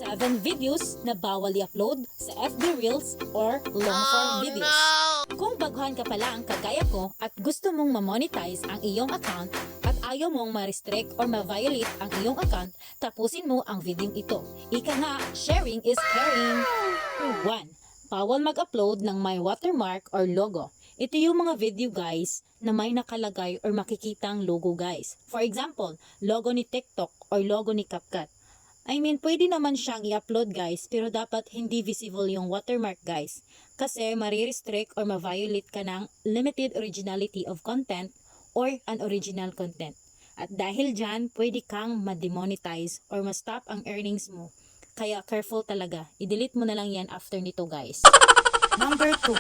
7 videos na bawal i-upload sa FB Reels or long-form videos. Kung baguhan ka pala ang kagaya ko at gusto mong ma-monetize ang iyong account at ayaw mong ma-restrict or ma-violate ang iyong account, tapusin mo ang video ito. Ika nga, sharing is caring. 1. Bawal mag-upload ng may watermark or logo. Ito yung mga video guys na may nakalagay or makikitang logo guys. For example, logo ni TikTok or logo ni CapCut. Pwede naman siyang i-upload guys, pero dapat hindi visible yung watermark guys. Kasi marirestrict or ma-violate ka ng limited originality of content or unoriginal content. At dahil dyan, pwede kang ma-demonetize or ma-stop ang earnings mo. Kaya careful talaga. I-delete mo na lang yan after nito guys. Number 2.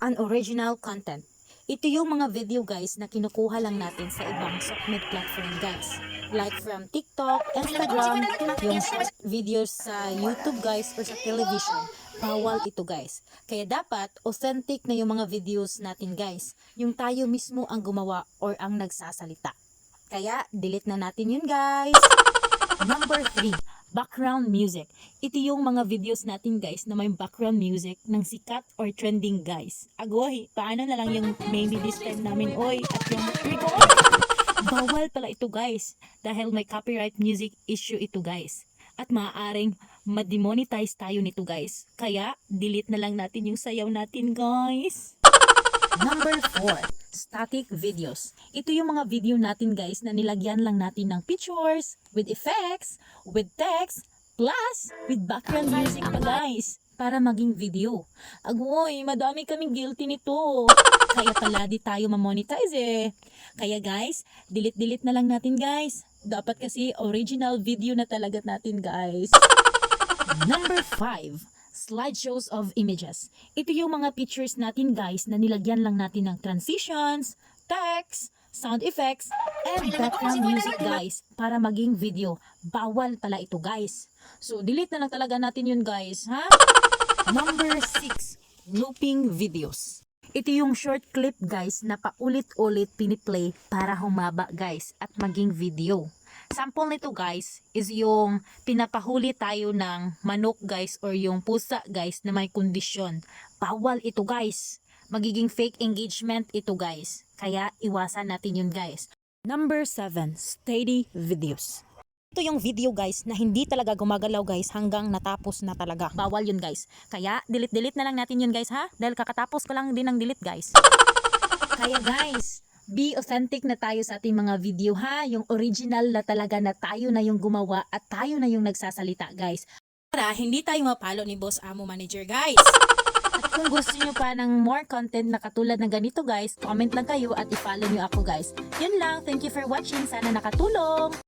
Unoriginal content. Ito yung mga video guys na kinukuha lang natin sa ibang SOCMED platform guys. Like from TikTok, Instagram, yung short videos sa YouTube guys or sa television. Bawal ito guys. Kaya dapat authentic na yung mga videos natin guys. Yung tayo mismo ang gumawa or ang nagsasalita. Kaya delete na natin yun guys. Number 3. Background music. Ito yung mga videos natin guys na may background music ng sikat or trending guys. Agoy, paano na lang yung maybe this time namin oy at yung record. Bawal pala ito guys dahil may copyright music issue ito guys. At maaaring ma-demonetize tayo nito guys. Kaya delete na lang natin yung sayaw natin guys. Number 4. Static videos. Ito yung mga video natin guys na nilagyan lang natin ng pictures, with effects, with text, plus with background music pa guys, para maging video. Agoy, madami kaming guilty nito. Kaya pala di tayo ma-monetize eh. Kaya guys, delete na lang natin guys. Dapat kasi original video na talaga natin guys. Number 5. Slideshows of images. Ito yung mga pictures natin guys na nilagyan lang natin ng transitions, text, sound effects, and background music guys para maging video. Bawal pala ito guys. So delete na lang talaga natin yun guys, ha? Number 6. Looping videos. Ito yung short clip guys na paulit-ulit piniplay para humaba guys at maging video. Sample nito guys is yung pinapahuli tayo ng manok guys or yung pusa guys na may kondisyon. Bawal ito guys. Magiging fake engagement ito guys. Kaya iwasan natin yun guys. Number 7. Steady videos. Ito yung video guys na hindi talaga gumagalaw guys hanggang natapos na talaga. Bawal yun guys. Kaya delete na lang natin yun guys ha. Dahil kakatapos ko lang din ng delete guys. Kaya guys, be authentic na tayo sa ating mga video ha. Yung original na talaga na tayo na yung gumawa at tayo na yung nagsasalita guys. Para hindi tayo mapalo ni Boss Amo Manager guys. At kung gusto nyo pa ng more content na katulad ng ganito guys, comment lang kayo at i-follow nyo ako guys. Yun lang. Thank you for watching. Sana nakatulong.